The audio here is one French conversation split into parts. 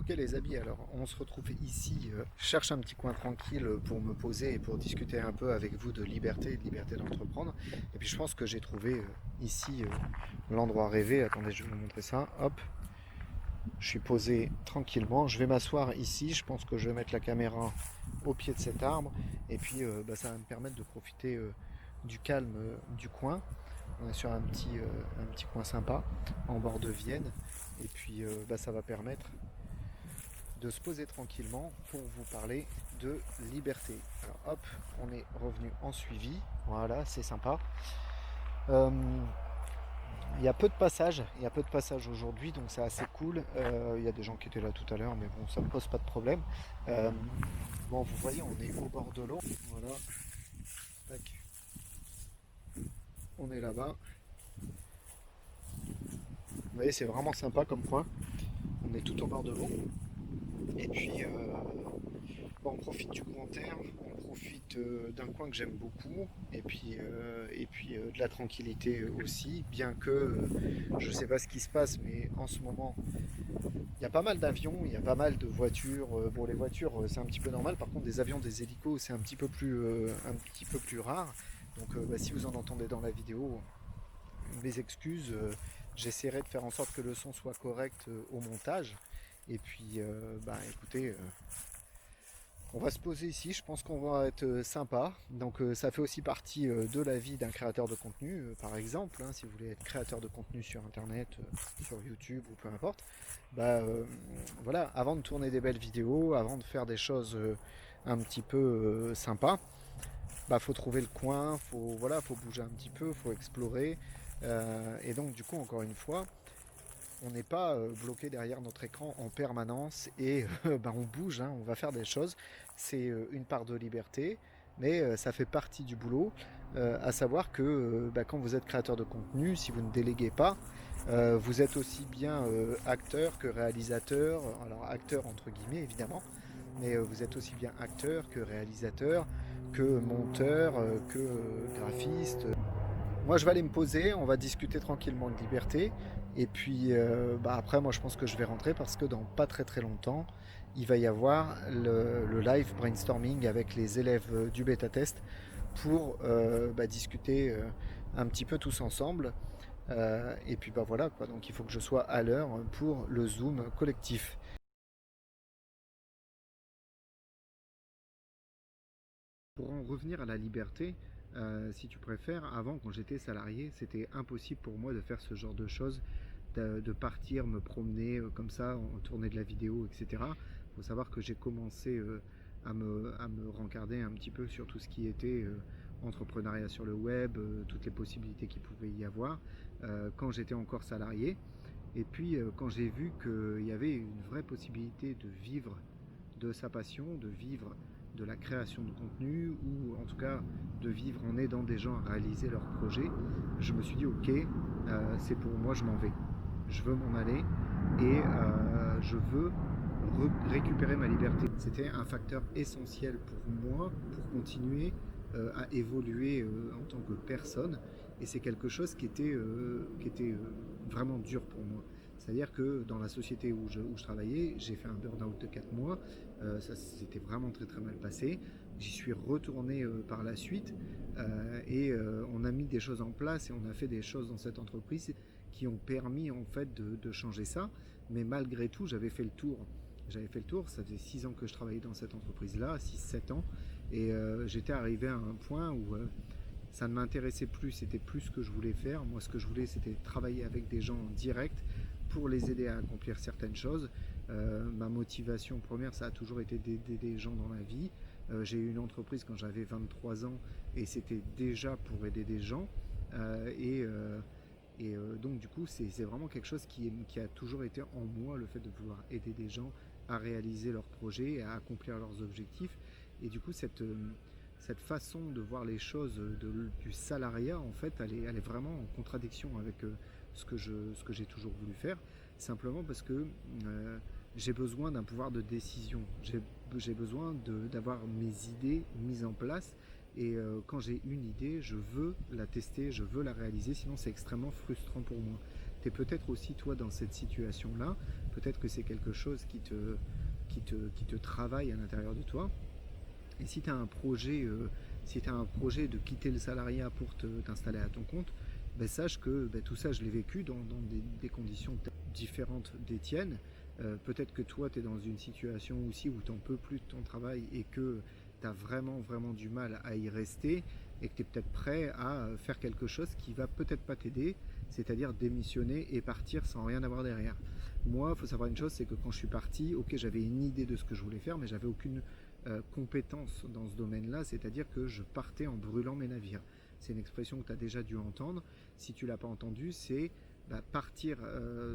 Ok les amis, alors on se retrouve ici, je cherche un petit coin tranquille pour me poser et pour discuter un peu avec vous de liberté d'entreprendre. Et puis je pense que j'ai trouvé ici l'endroit rêvé. Attendez, je vais vous montrer ça. Hop, je suis posé tranquillement. Je vais m'asseoir ici. Je pense que je vais mettre la caméra au pied de cet arbre. Et puis ça va me permettre de profiter du calme du coin. On est sur un petit coin sympa en bord de Vienne. Et puis ça va permettre de se poser tranquillement pour vous parler de liberté. Alors hop, on est revenu en suivi. Voilà, c'est sympa. Euh, il y a peu de passages, aujourd'hui, donc c'est assez cool. Il y a des gens qui étaient là tout à l'heure, mais bon, ça ne pose pas de problème. Euh, bon, vous voyez, on est au bord de l'eau. Voilà, tac, on est là-bas. Vous voyez, c'est vraiment sympa comme coin. On est tout au bord de l'eau. Et puis, on profite du grand air, on profite d'un coin que j'aime beaucoup, et puis de la tranquillité aussi, bien que je ne sais pas ce qui se passe, mais en ce moment, il y a pas mal d'avions, il y a pas mal de voitures. Bon, les voitures, c'est un petit peu normal, par contre, des avions, des hélicos, c'est un petit peu plus rare. Donc, si vous en entendez dans la vidéo, mes excuses, j'essaierai de faire en sorte que le son soit correct au montage. Et puis, écoutez, on va se poser ici, je pense qu'on va être sympa. Donc ça fait aussi partie de la vie d'un créateur de contenu, par exemple, hein, si vous voulez être créateur de contenu sur internet, sur YouTube ou peu importe. Voilà, avant de tourner des belles vidéos, avant de faire des choses un petit peu sympas, faut trouver le coin, faut bouger un petit peu, faut explorer. Et donc du coup, encore une fois, on n'est pas bloqué derrière notre écran en permanence et on bouge, hein, on va faire des choses. C'est une part de liberté, mais ça fait partie du boulot. À savoir que quand vous êtes créateur de contenu, si vous ne déléguez pas, vous êtes aussi bien acteur que réalisateur. Alors acteur entre guillemets évidemment, mais vous êtes aussi bien acteur que réalisateur, que monteur, que graphiste. Moi, je vais aller me poser, on va discuter tranquillement de liberté. Et puis, après, moi, je pense que je vais rentrer parce que dans pas très très longtemps, il va y avoir le live brainstorming avec les élèves du bêta test pour discuter un petit peu tous ensemble. Et puis, voilà quoi. Donc, il faut que je sois à l'heure pour le Zoom collectif. Pour en revenir à la liberté, si tu préfères, avant, quand j'étais salarié, c'était impossible pour moi de faire ce genre de choses, de partir, me promener comme ça, en tourner de la vidéo, etc. Il faut savoir que j'ai commencé à me rencarder un petit peu sur tout ce qui était entrepreneuriat sur le web, toutes les possibilités qu'il pouvait y avoir, quand j'étais encore salarié. Et puis quand j'ai vu qu'il y avait une vraie possibilité de vivre de sa passion, de vivre de la création de contenu, ou en tout cas de vivre en aidant des gens à réaliser leurs projets, je me suis dit ok, c'est pour moi, je m'en vais. Je veux m'en aller et je veux récupérer ma liberté. C'était un facteur essentiel pour moi pour continuer à évoluer en tant que personne, et c'est quelque chose qui était vraiment dur pour moi. C'est-à-dire que dans la société où je travaillais, j'ai fait un burn-out de 4 mois, ça s'était vraiment très très mal passé. J'y suis retourné par la suite et on a mis des choses en place et on a fait des choses dans cette entreprise qui ont permis en fait de changer ça. Mais malgré tout, j'avais fait le tour. J'avais fait le tour, ça faisait 6 ans que je travaillais dans cette entreprise-là, 6-7 ans, et j'étais arrivé à un point où ça ne m'intéressait plus, c'était plus ce que je voulais faire. Moi, ce que je voulais, c'était travailler avec des gens en direct pour les aider à accomplir certaines choses. Ma motivation première, ça a toujours été d'aider des gens dans la vie. J'ai eu une entreprise quand j'avais 23 ans et c'était déjà pour aider des gens. Euh, et euh, donc du coup, c'est vraiment quelque chose qui a toujours été en moi, le fait de vouloir aider des gens à réaliser leurs projets, à accomplir leurs objectifs. Et du coup, cette façon de voir les choses du salariat, en fait, elle est vraiment en contradiction avec ce que j'ai toujours voulu faire, simplement parce que j'ai besoin d'un pouvoir de décision, j'ai besoin d'avoir mes idées mises en place, et quand j'ai une idée, je veux la tester, je veux la réaliser, sinon c'est extrêmement frustrant pour moi. Tu es peut-être aussi toi dans cette situation-là, peut-être que c'est quelque chose qui te travaille à l'intérieur de toi. Et si tu as un projet, de quitter le salariat pour t'installer à ton compte, ben sache que ben, tout ça, je l'ai vécu dans des conditions différentes des tiennes. Peut-être que toi, tu es dans une situation aussi où tu n'en peux plus de ton travail et que tu as vraiment, vraiment du mal à y rester et que tu es peut-être prêt à faire quelque chose qui va peut-être pas t'aider, c'est-à-dire démissionner et partir sans rien avoir derrière. Moi, il faut savoir une chose, c'est que quand je suis parti, ok, j'avais une idée de ce que je voulais faire, mais j'avais aucune compétence dans ce domaine-là, c'est-à-dire que je partais en brûlant mes navires. C'est une expression que tu as déjà dû entendre. Si tu ne l'as pas entendue, c'est partir,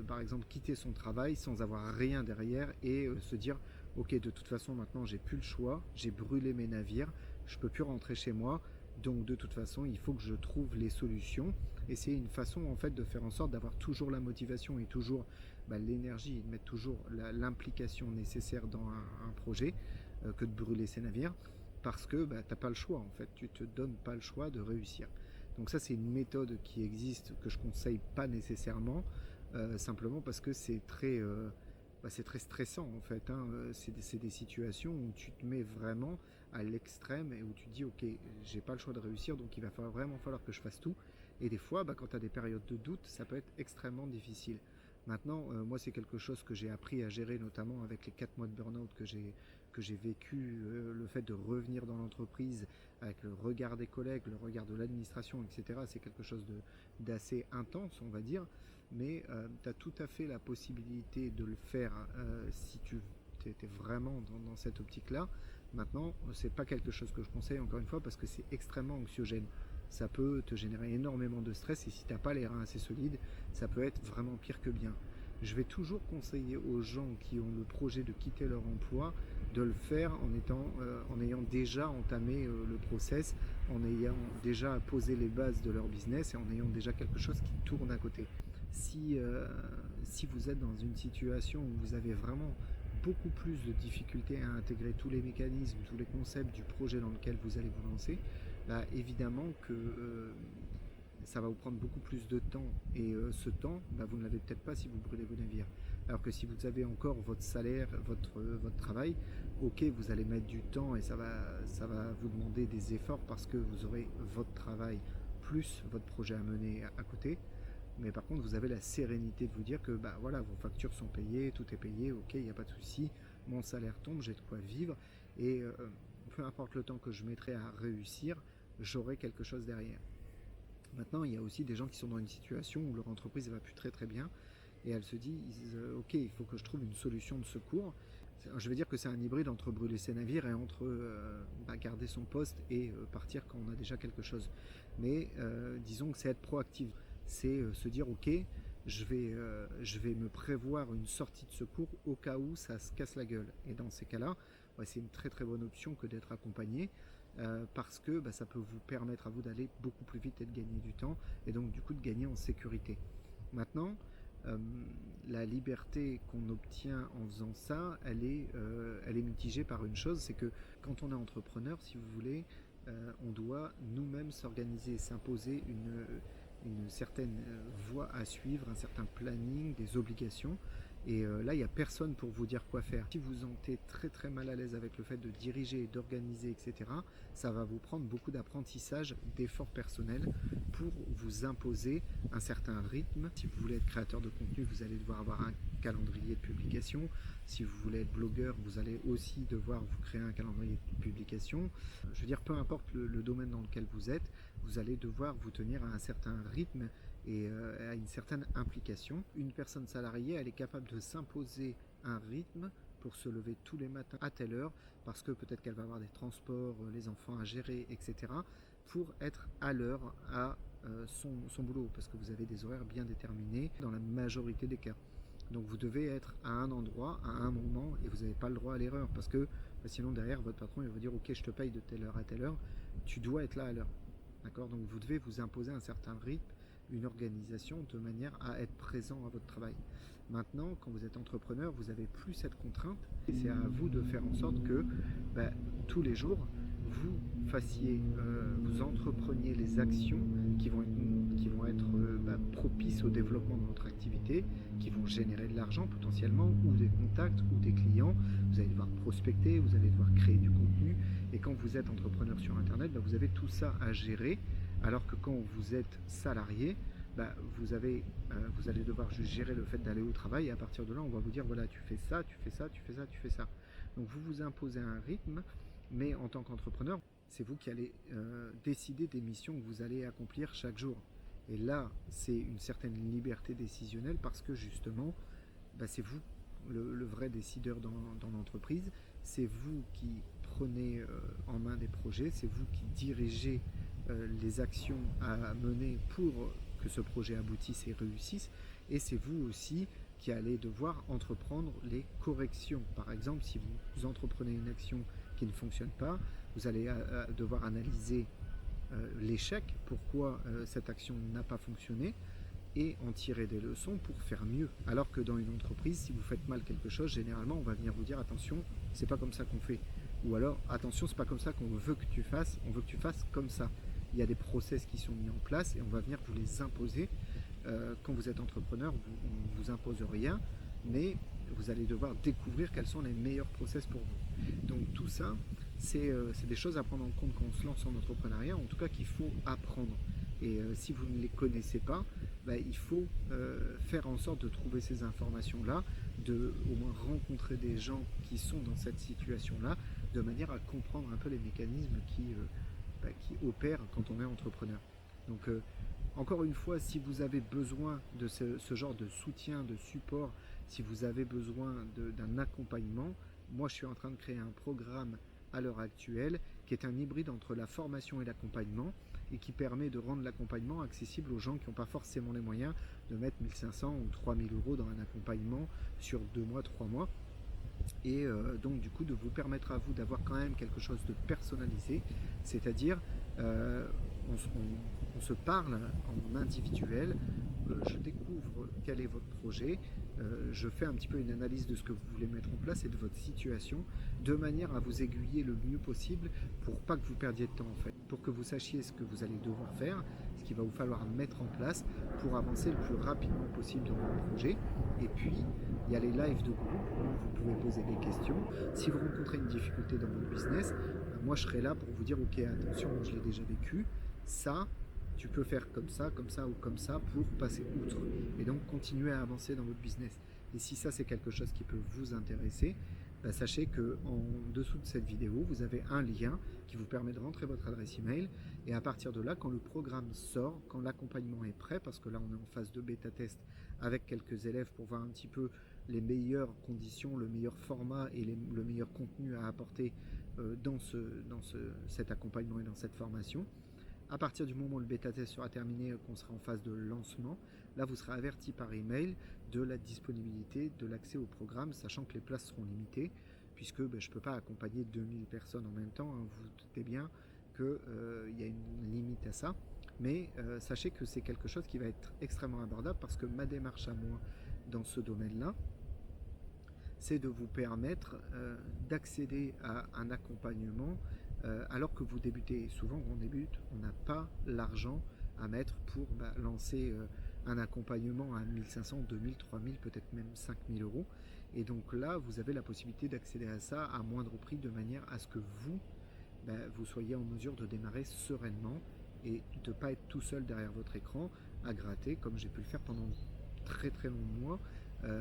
par exemple, quitter son travail sans avoir rien derrière et se dire, ok, de toute façon, maintenant, j'ai plus le choix, j'ai brûlé mes navires, je peux plus rentrer chez moi, donc de toute façon, il faut que je trouve les solutions. Et c'est une façon, en fait, de faire en sorte d'avoir toujours la motivation et toujours l'énergie, et de mettre toujours l'implication nécessaire dans un projet, que de brûler ses navires, parce que tu n'as pas le choix, en fait, tu te donnes pas le choix de réussir. Donc ça, c'est une méthode qui existe, que je conseille pas nécessairement, simplement parce que c'est très stressant en fait, hein. C'est des situations où tu te mets vraiment à l'extrême et où tu te dis ok, j'ai pas le choix de réussir, donc il va vraiment falloir que je fasse tout. Et des fois, quand tu as des périodes de doute, ça peut être extrêmement difficile. Maintenant, moi, c'est quelque chose que j'ai appris à gérer, notamment avec les 4 mois de burn-out que j'ai vécu, le fait de revenir dans l'entreprise avec le regard des collègues, le regard de l'administration, etc. C'est quelque chose d'assez intense, on va dire, mais tu as tout à fait la possibilité de le faire si tu étais vraiment dans cette optique-là. Maintenant, c'est pas quelque chose que je conseille, encore une fois, parce que c'est extrêmement anxiogène. Ça peut te générer énormément de stress et si tu n'as pas les reins assez solides, ça peut être vraiment pire que bien. Je vais toujours conseiller aux gens qui ont le projet de quitter leur emploi de le faire en ayant déjà entamé le process, en ayant déjà posé les bases de leur business et en ayant déjà quelque chose qui tourne à côté. Si vous êtes dans une situation où vous avez vraiment beaucoup plus de difficultés à intégrer tous les mécanismes, tous les concepts du projet dans lequel vous allez vous lancer, évidemment que ça va vous prendre beaucoup plus de temps et ce temps, vous ne l'avez peut-être pas si vous brûlez vos navires. Alors que si vous avez encore votre salaire, votre travail, ok, vous allez mettre du temps et ça va vous demander des efforts parce que vous aurez votre travail plus votre projet à mener à côté. Mais par contre, vous avez la sérénité de vous dire que voilà, vos factures sont payées, tout est payé, ok, il n'y a pas de souci, mon salaire tombe, j'ai de quoi vivre et peu importe le temps que je mettrai à réussir, j'aurai quelque chose derrière. Maintenant, il y a aussi des gens qui sont dans une situation où leur entreprise ne va plus très très bien et elles se disent ok, il faut que je trouve une solution de secours. Je veux dire que c'est un hybride entre brûler ses navires et entre garder son poste et partir quand on a déjà quelque chose. Mais disons que c'est être proactif, c'est se dire ok, je vais me prévoir une sortie de secours au cas où ça se casse la gueule. Et dans ces cas-là, c'est une très très bonne option que d'être accompagné. Parce que ça peut vous permettre à vous d'aller beaucoup plus vite et de gagner du temps et donc du coup de gagner en sécurité. Maintenant, la liberté qu'on obtient en faisant ça, elle est mitigée par une chose, c'est que quand on est entrepreneur, si vous voulez, on doit nous-mêmes s'organiser, s'imposer une certaine voie à suivre, un certain planning, des obligations. Et là, il n'y a personne pour vous dire quoi faire. Si vous vous sentez très très mal à l'aise avec le fait de diriger, d'organiser, etc., ça va vous prendre beaucoup d'apprentissage, d'efforts personnels pour vous imposer un certain rythme. Si vous voulez être créateur de contenu, vous allez devoir avoir un calendrier de publication. Si vous voulez être blogueur, vous allez aussi devoir vous créer un calendrier de publication. Je veux dire, peu importe le domaine dans lequel vous êtes, vous allez devoir vous tenir à un certain rythme et à une certaine implication. Une personne salariée, elle est capable de s'imposer un rythme pour se lever tous les matins à telle heure, parce que peut-être qu'elle va avoir des transports, les enfants à gérer, etc., pour être à l'heure à son boulot, parce que vous avez des horaires bien déterminés dans la majorité des cas. Donc vous devez être à un endroit, à un moment, et vous n'avez pas le droit à l'erreur, parce que sinon derrière, votre patron il va dire ok, je te paye de telle heure à telle heure, tu dois être là à l'heure. D'accord ? Donc vous devez vous imposer un certain rythme, une organisation de manière à être présent à votre travail. Maintenant, quand vous êtes entrepreneur, vous n'avez plus cette contrainte et c'est à vous de faire en sorte que tous les jours, vous entrepreniez les actions qui vont être propices au développement de votre activité, qui vont générer de l'argent potentiellement, ou des contacts, ou des clients. Vous allez devoir prospecter, vous allez devoir créer du contenu. Et quand vous êtes entrepreneur sur Internet, vous avez tout ça à gérer, alors que quand vous êtes salarié, vous allez devoir juste gérer le fait d'aller au travail, et à partir de là, on va vous dire, voilà, tu fais ça, tu fais ça, tu fais ça, tu fais ça. Donc vous vous imposez un rythme, mais en tant qu'entrepreneur, c'est vous qui allez décider des missions que vous allez accomplir chaque jour. Et là, c'est une certaine liberté décisionnelle, parce que justement, c'est vous le vrai décideur dans l'entreprise. C'est vous qui prenez en main des projets, c'est vous qui dirigez les actions à mener pour que ce projet aboutisse et réussisse, et c'est vous aussi qui allez devoir entreprendre les corrections. Par exemple, si vous entreprenez une action qui ne fonctionne pas, vous allez devoir analyser l'échec, pourquoi cette action n'a pas fonctionné, et en tirer des leçons pour faire mieux. Alors que dans une entreprise, si vous faites mal quelque chose, généralement on va venir vous dire attention, c'est pas comme ça qu'on fait. Ou alors attention, c'est pas comme ça qu'on veut que tu fasses, on veut que tu fasses comme ça. Il y a des process qui sont mis en place et on va venir vous les imposer. Quand vous êtes entrepreneur, on ne vous impose rien, mais vous allez devoir découvrir quels sont les meilleurs process pour vous. Donc tout ça, c'est des choses à prendre en compte quand on se lance en entrepreneuriat, en tout cas qu'il faut apprendre. Et si vous ne les connaissez pas, il faut faire en sorte de trouver ces informations-là, de au moins rencontrer des gens qui sont dans cette situation-là, de manière à comprendre un peu les mécanismes qui opèrent quand on est entrepreneur. Donc encore une fois, si vous avez besoin de ce genre de soutien, de support, si vous avez besoin d'un accompagnement, moi je suis en train de créer un programme à l'heure actuelle qui est un hybride entre la formation et l'accompagnement, et qui permet de rendre l'accompagnement accessible aux gens qui n'ont pas forcément les moyens de mettre 1500 ou 3000 euros dans un accompagnement sur 2 mois, 3 mois. Et donc du coup de vous permettre à vous d'avoir quand même quelque chose de personnalisé, c'est-à-dire on se parle en individuel, je découvre quel est votre projet, je fais un petit peu une analyse de ce que vous voulez mettre en place et de votre situation, de manière à vous aiguiller le mieux possible pour pas que vous perdiez de temps en fait, pour que vous sachiez ce que vous allez devoir faire, ce qu'il va vous falloir mettre en place pour avancer le plus rapidement possible dans votre projet. Et puis il y a les lives de groupe où vous pouvez poser des questions. Si vous rencontrez une difficulté dans votre business, moi je serai là pour vous dire ok, attention, moi je l'ai déjà vécu, ça tu peux faire comme ça ou comme ça pour passer outre, et donc continuer à avancer dans votre business. Et si ça c'est quelque chose qui peut vous intéresser, sachez que en dessous de cette vidéo vous avez un lien qui vous permet de rentrer votre adresse email, et à partir de là, quand le programme sort, quand l'accompagnement est prêt, parce que là on est en phase de bêta test avec quelques élèves pour voir un petit peu les meilleures conditions, le meilleur format et le meilleur contenu à apporter dans cet accompagnement et dans cette formation. À partir du moment où le bêta-test sera terminé, qu'on sera en phase de lancement, là vous serez averti par email de la disponibilité de l'accès au programme, sachant que les places seront limitées, puisque je ne peux pas accompagner 2000 personnes en même temps, hein, vous vous doutez bien qu'il y a une limite à ça. Mais sachez que c'est quelque chose qui va être extrêmement abordable, parce que ma démarche à moi dans ce domaine-là, c'est de vous permettre d'accéder à un accompagnement alors que vous débutez. Souvent quand on débute, on n'a pas l'argent à mettre pour lancer un accompagnement à 1500, 2000, 3000, peut-être même 5000 euros. Et donc là, vous avez la possibilité d'accéder à ça à moindre prix, de manière à ce que vous soyez en mesure de démarrer sereinement et de ne pas être tout seul derrière votre écran à gratter, comme j'ai pu le faire pendant très très longs mois.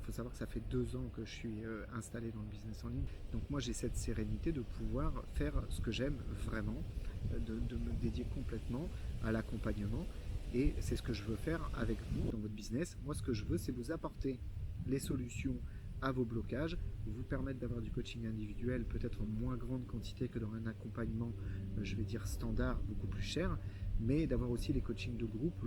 Faut savoir que ça fait 2 ans que je suis installé dans le business en ligne. Donc moi j'ai cette sérénité de pouvoir faire ce que j'aime vraiment, de me dédier complètement à l'accompagnement. Et c'est ce que je veux faire avec vous dans votre business. Moi ce que je veux, c'est vous apporter les solutions à vos blocages, vous permettre d'avoir du coaching individuel, peut-être en moins grande quantité que dans un accompagnement, je vais dire standard, beaucoup plus cher, mais d'avoir aussi les coachings de groupe,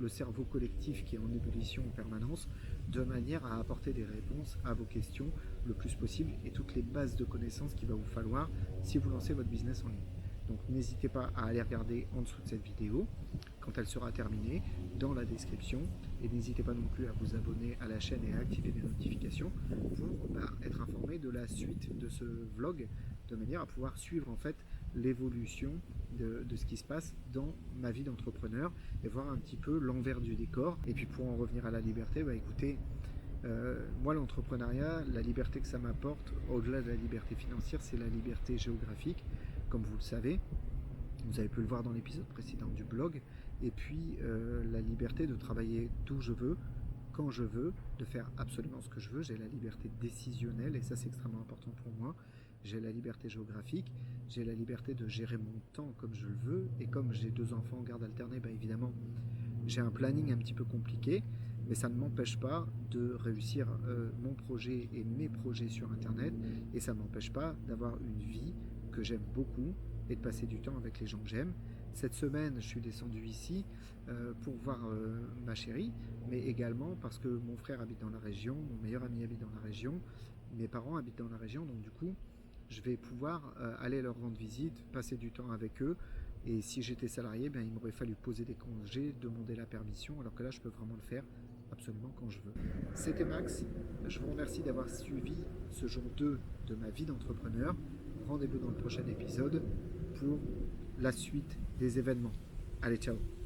le cerveau collectif qui est en ébullition en permanence, de manière à apporter des réponses à vos questions le plus possible, et toutes les bases de connaissances qu'il va vous falloir si vous lancez votre business en ligne. Donc n'hésitez pas à aller regarder en dessous de cette vidéo quand elle sera terminée, dans la description, et n'hésitez pas non plus à vous abonner à la chaîne et à activer les notifications pour être informé de la suite de ce vlog, de manière à pouvoir suivre en fait l'évolution de ce qui se passe dans ma vie d'entrepreneur et voir un petit peu l'envers du décor. Et puis pour en revenir à la liberté, écoutez, moi l'entrepreneuriat, la liberté que ça m'apporte, au-delà de la liberté financière, c'est la liberté géographique, comme vous le savez. Vous avez pu le voir dans l'épisode précédent du blog. Et puis la liberté de travailler d'où je veux, quand je veux, de faire absolument ce que je veux. J'ai la liberté décisionnelle et ça c'est extrêmement important pour moi. J'ai la liberté géographique, j'ai la liberté de gérer mon temps comme je le veux. Et comme j'ai 2 enfants en garde alternée, évidemment, j'ai un planning un petit peu compliqué, mais ça ne m'empêche pas de réussir mon projet et mes projets sur Internet. Et ça ne m'empêche pas d'avoir une vie que j'aime beaucoup et de passer du temps avec les gens que j'aime. Cette semaine, je suis descendu ici pour voir ma chérie, mais également parce que mon frère habite dans la région, mon meilleur ami habite dans la région, mes parents habitent dans la région, donc du coup, je vais pouvoir aller leur rendre visite, passer du temps avec eux. Et si j'étais salarié, il m'aurait fallu poser des congés, demander la permission, alors que là, je peux vraiment le faire absolument quand je veux. C'était Max, je vous remercie d'avoir suivi ce jour 2 de ma vie d'entrepreneur. Rendez-vous dans le prochain épisode pour la suite des événements. Allez, ciao!